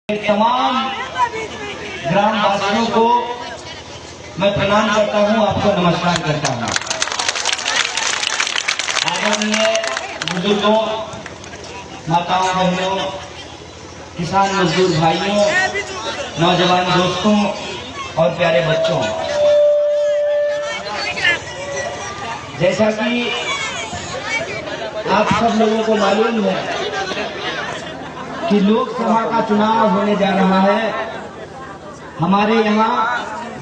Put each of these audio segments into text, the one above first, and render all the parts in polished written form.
तमाम ग्रामवासियों को मैं प्रणाम करता हूं, आपको नमस्कार करता हूं। आदरणीय बुजुर्गों, माताओं, बहनों, किसान मजदूर भाइयों, नौजवान दोस्तों और प्यारे बच्चों, जैसा कि आप सब लोगों को मालूम है कि लोकसभा का चुनाव होने जा रहा है। हमारे यहाँ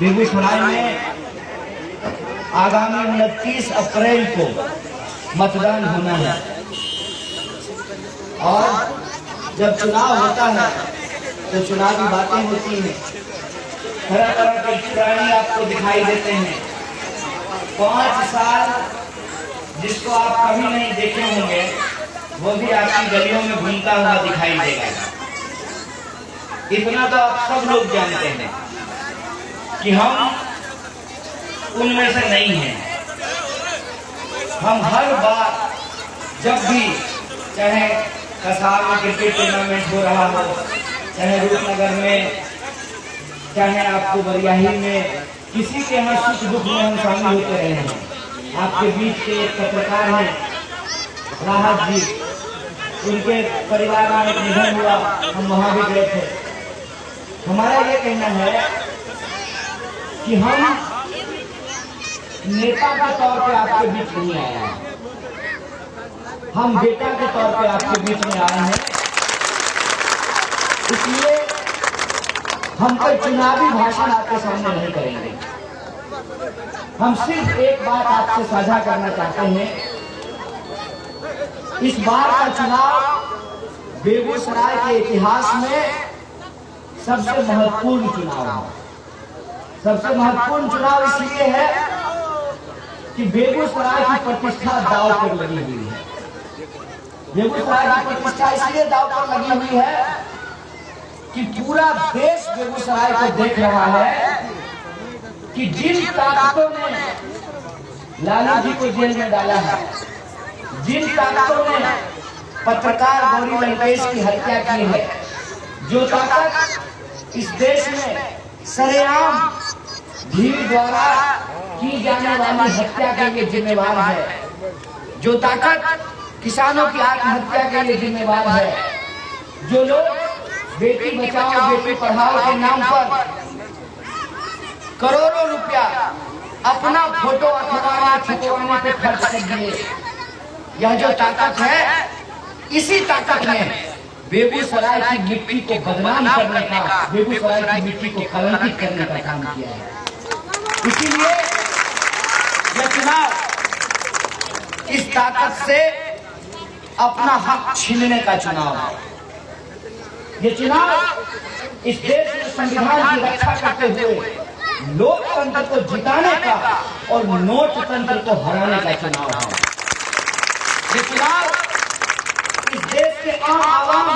बेगूसराय में आगामी 29 अप्रैल को मतदान होना है और जब चुनाव होता है तो चुनावी बातें होती हैं, तरह तरह के प्राणी आपको दिखाई देते हैं। 5 साल जिसको आप कभी नहीं देखे होंगे वो भी आपकी गलियों में घूमता हुआ दिखाई देगा। इतना तो आप सब लोग जानते हैं कि हम उनमें से नहीं हैं। हम हर बार जब भी, चाहे कसार में क्रिकेट टूर्नामेंट हो रहा हो, चाहे रूपनगर में, चाहे आपको बरियाही में, किसी के यहाँ सुख दुख में हम शामिल होते रहे हैं। आपके बीच के एक पत्रकार हैं राहत जी, उनके परिवार में एक निधन हुआ, हम वहां भी गए थे। हमारा ये कहना है कि हम नेता के तौर पे आपके बीच नहीं आए हैं, हम बेटा के तौर पे आपके बीच में आए हैं। इसलिए हम कोई चुनावी भाषण आपके सामने नहीं करेंगे। हम सिर्फ एक बात आपसे साझा करना चाहते हैं। इस बार का चुनाव बेगूसराय के इतिहास में सबसे महत्वपूर्ण चुनाव है। सबसे महत्वपूर्ण चुनाव इसलिए है कि बेगूसराय की प्रतिष्ठा दांव पर लगी हुई है। बेगूसराय की प्रतिष्ठा इसलिए दांव पर लगी हुई है कि पूरा देश बेगूसराय को देख रहा है कि जिन ताकतों ने लालू जी को जेल में डाला है, जिन ताकतों ने पत्रकार गौरी लंकेश की हत्या की है, जो ताकत इस देश में सरेआम भीड़ द्वारा की जाने वाली हत्या के लिए जिम्मेवार है, जो ताकत किसानों की आत्महत्या के लिए जिम्मेवार है, जो लोग बेटी बचाओ बेटी पढ़ाओ के नाम पर करोड़ों रुपया अपना फोटो अखबार छपवाने पे खर्च कर दिए, यह जो ताकत है, इसी ताकत ने बेगूसराय की मिट्टी को बदनाम करने का, बेगूसराय की मिट्टी को कलंकित करने का काम किया है। इसीलिए यह चुनाव इस ताकत से अपना हक छीनने का चुनाव है। ये चुनाव इस देश में संविधान की रक्षा करते हुए लोकतंत्र को जिताने का और नोट तंत्र को हराने का चुनाव है। ये चुनाव इस देश के आम आवाम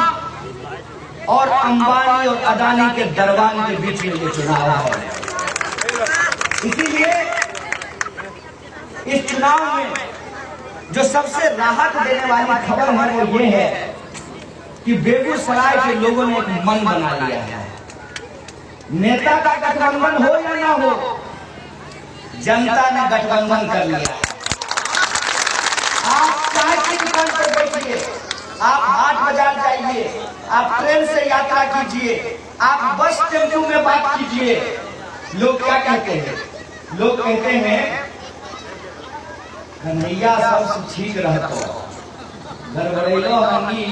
और अंबानी और अदानी के दरबार के बीच में ये चुनाव है। इसीलिए इस चुनाव में जो सबसे राहत देने वाली खबर है वो ये है कि बेगूसराय के लोगों ने एक मन बना लिया है। नेता का गठबंधन हो या ना हो, जनता ने गठबंधन कर लिया। आप चाय की दुकान पर बैठिए, आप हाट बाजार जाइए, आप ट्रेन से यात्रा कीजिए, आप बस टेम्पो में बात कीजिए, लोग क्या कहते हैं? लोग कहते हैं कन्हैया सब ठीक रहता, गड़बड़ैलो हमी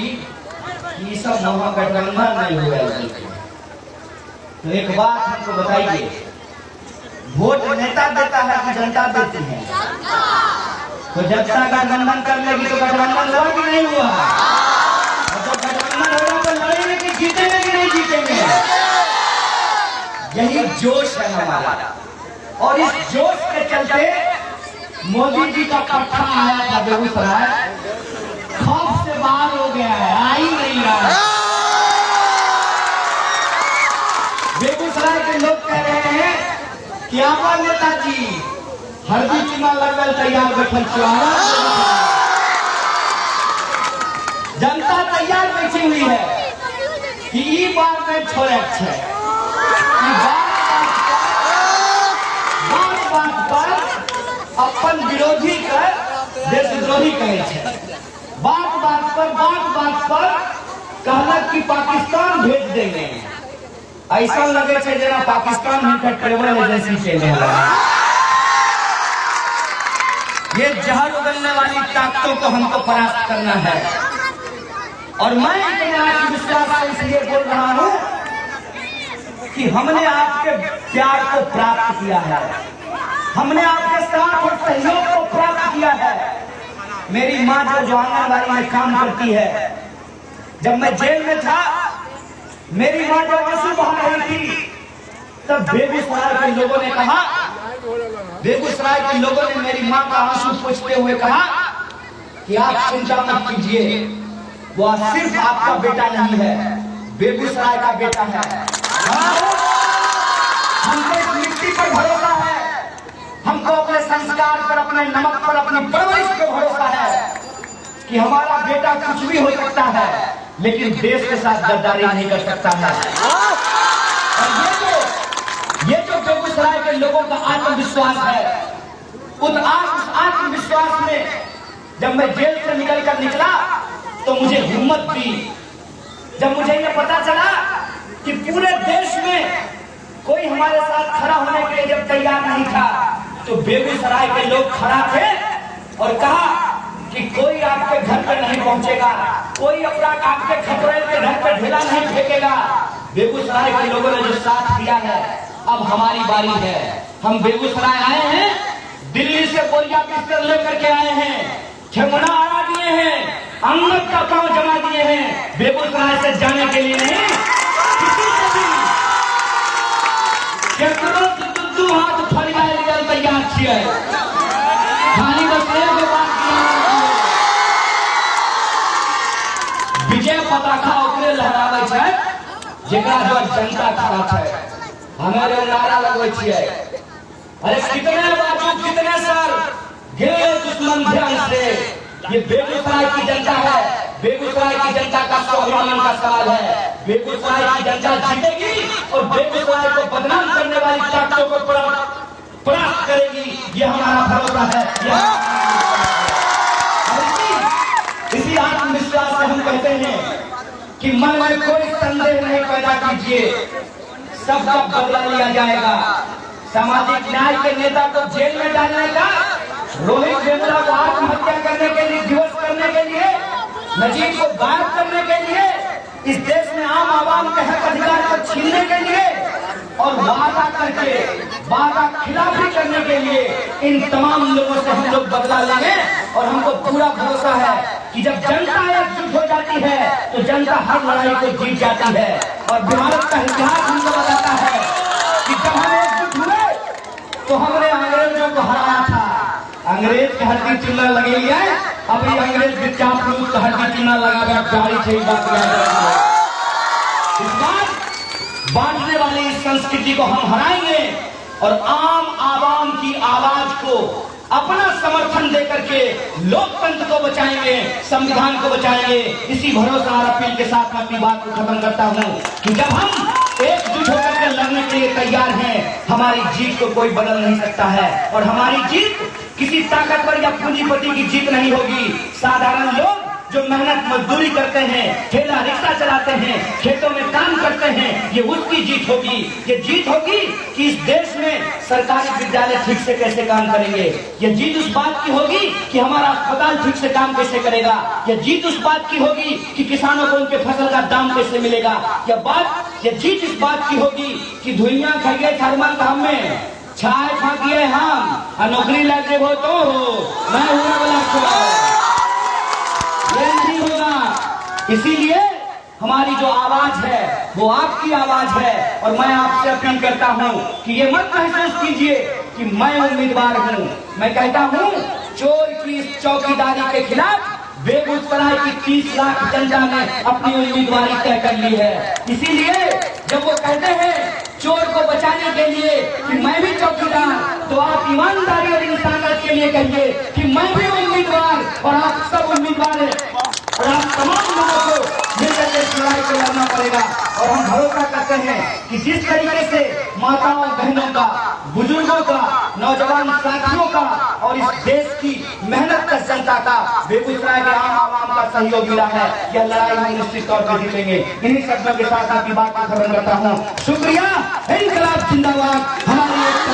ये सब नवा गठबंधन नहीं हुआ। तो एक बात हमको बताइए, वोट नेता देता है कि जनता देती है? तो जनता गठबंधन कर लेगी तो गठबंधन हुआ कि नहीं हुआ? और जब गठबंधन होगा तो लड़ेंगे कि जीतेंगे कि नहीं जीतेंगे? यही जोश है हमारा, और इस जोश के चलते मोदी जी का पट्टा आया था बेगूसराय, खौफ से बाहर हो गया है, आ ही नहीं रहा है। बेगूसराय के लोग कह रहे हैं कि आवा नेताजी हरदी चुना लगल तैयार बैठल चुनाव, जनता तैयार बैठी हुई है कि ई बार में छोड़े छे, बात बात पर अपन विरोधी के देशद्रोही कहे छे, बात बात पर कहलक कि पाकिस्तान भेज देंगे। ऐसा लगे छे जना पाकिस्तान ही का ट्रेवल एजेंसी चले लगा। ये जहर उगलने वाली ताकतों को हमको परास्त करना है। और मैं इतने आत्मविश्वास से इसलिए बोल रहा हूं कि हमने आपके प्यार को प्राप्त किया है, हमने आपके साथ और सहयोग को प्राप्त किया है। मेरी माँ जो आंगनबाड़ी में काम करती है, जब मैं जेल में था, मेरी माँ जब आंसू बहा रही थी, तब बेगूसराय के लोगों ने कहा, बेगूसराय के लोगों ने मेरी माँ का आंसू पोंछते हुए कहा कि आप चिंता मत कीजिए, वो सिर्फ आपका बेटा नहीं है, बेगूसराय का बेटा है। हमको इस मिट्टी पर भरोसा है, हमको अपने संस्कार पर, अपने नमक पर, अपनी परवरिश पर भरोसा है कि हमारा बेटा कुछ भी हो सकता है, लेकिन देश के साथ गद्दारी नहीं कर सकता है। और ये जो बेगूसराय के लोगों का आत्मविश्वास है, उस आत्मविश्वास में जब मैं जेल से निकलकर निकला तो मुझे हिम्मत दी। जब मुझे ये पता चला कि पूरे देश में कोई हमारे साथ खड़ा होने के लिए जब तैयार नहीं था, तो बेगूसराय के लोग खड़ा थे और कहा कि कोई आपके घर पे नहीं पहुंचेगा, कोई अपराध आपके खतरे के घर पे ढेला नहीं फेंकेगा। बेगूसराय के लोगों ने जो साथ दिया है, अब हमारी बारी है। हम बेगूसराय आए हैं, दिल्ली से बोरिया बिस्तर लेकर के आए हैं, ठेंगुना आड़ा दिए हैं, अंगद का पांव जमा दिए हैं, बेगूसराय से जाने के लिए नहीं, किसी से भी दू हाथ फरियाद लिए तैयार छिए। खाली बस एगो बात विजय पताका ओकरे लहरावे छै जेकरा जो जनता खड़ा छै। हमारे नारा लगवे छिए, अरे कितने बाजू कितने सर गिरे दुश्मन ध्यान से। ये बेगूसराय की जनता है, बेगूसराय की जनता का स्वाभिमान का सवाल है। बेगूसराय की जनता जीतेगी और बेगूसराय को बदनाम करने वाली ताकतों को परास्त करेगी, ये हमारा भरोसा है। इसी आत्मविश्वास से हम कहते हैं कि मन में कोई संदेह नहीं पैदा कीजिए, सबका बदला लिया जाएगा। सामाजिक न्याय के नेता को जेल में डालने का, रोहित वेमुला को आत्महत्या करने के लिए, दिवस करने के लिए, नजीब को गायब करने के लिए, इस देश में आम आवाम के हक अधिकार को छीनने के लिए और वादा करके वादा खिलाफी करने के लिए, इन तमाम लोगों से हम लोग बदला लेंगे। और हमको पूरा भरोसा है कि जब जनता एकजुट हो जाती है तो जनता हर लड़ाई को जीत जाती है। और भारत का इतिहास हमको बताता है कि जब हम एकजुट हुए तो हमने अंग्रेजों को हराया था। अंग्रेज के हड्डी चुनना लगे लिया, अब ये अंग्रेज के चापलूस का हड्डी चुनना लगा गाड़ी से बात इस बार बांटने वाली इस संस्कृति को हम हराएंगे और आम आवाम की आवाज को अपना समर्थन देकर के लोकतंत्र को बचाएंगे, संविधान को बचाएंगे। इसी भरोसा और अपील के साथ मैं अपनी बात को खत्म करता हूं कि जब हम एकजुट होकर के लड़ने के लिए तैयार हैं, हमारी जीत को कोई बदल नहीं सकता है। और हमारी जीत किसी ताकतवर या पूंजीपति की जीत नहीं होगी। साधारण लोग जो मेहनत मजदूरी करते हैं, ठेला रिक्शा चलाते हैं, खेतों में काम करते हैं, ये उसकी जीत होगी। ये जीत होगी कि इस देश में सरकारी विद्यालय ठीक से कैसे काम करेंगे। ये जीत उस बात की होगी कि हमारा अस्पताल ठीक से काम कैसे करेगा। ये जीत उस बात की होगी कि किसानों को उनके फसल का दाम कैसे मिलेगा। ये जीत इस बात की होगी कि धुइयां खाइए थर्मल काम में छाए फाँकिए हम और नौकरी लग जेबो तो मैं हुआ वाला ये नहीं होगा। इसीलिए हमारी जो आवाज है वो आपकी आवाज है। और मैं आपसे अपील करता हूं कि ये मत महसूस कीजिए कि मैं उम्मीदवार हूं। मैं कहता हूं चोर की इस चौकीदारी के खिलाफ बेगूसराय की 30 लाख जनता ने अपनी उम्मीदवारी तय कर ली है। इसीलिए जब वो कहते हैं चोर को बचाने के लिए कि मैं भी चौकीदार, तो आप ईमानदारी और इंसानियत के लिए कहिए कि मैं भी उम्मीदवार और आप सब उम्मीदवार हैं और आप तमाम लोगों को मिलकर इस लड़ाई को लड़ना पड़ेगा। और हम भरोसा करते हैं कि जिस तरीके से माताओं बहनों का, बुजुर्गों का, नौजवान साथियों का और इस देश की मेहनत कश जनता का, बेगूसराय के आम आवाम का सहयोग मिला है, यह लड़ाई हम निश्चित तौर पर जीतेंगे। इन्हीं शब्दों के साथ आपकी बात को खत्म करता हूँ। शुक्रिया। इंकलाब जिंदाबाद। हमारी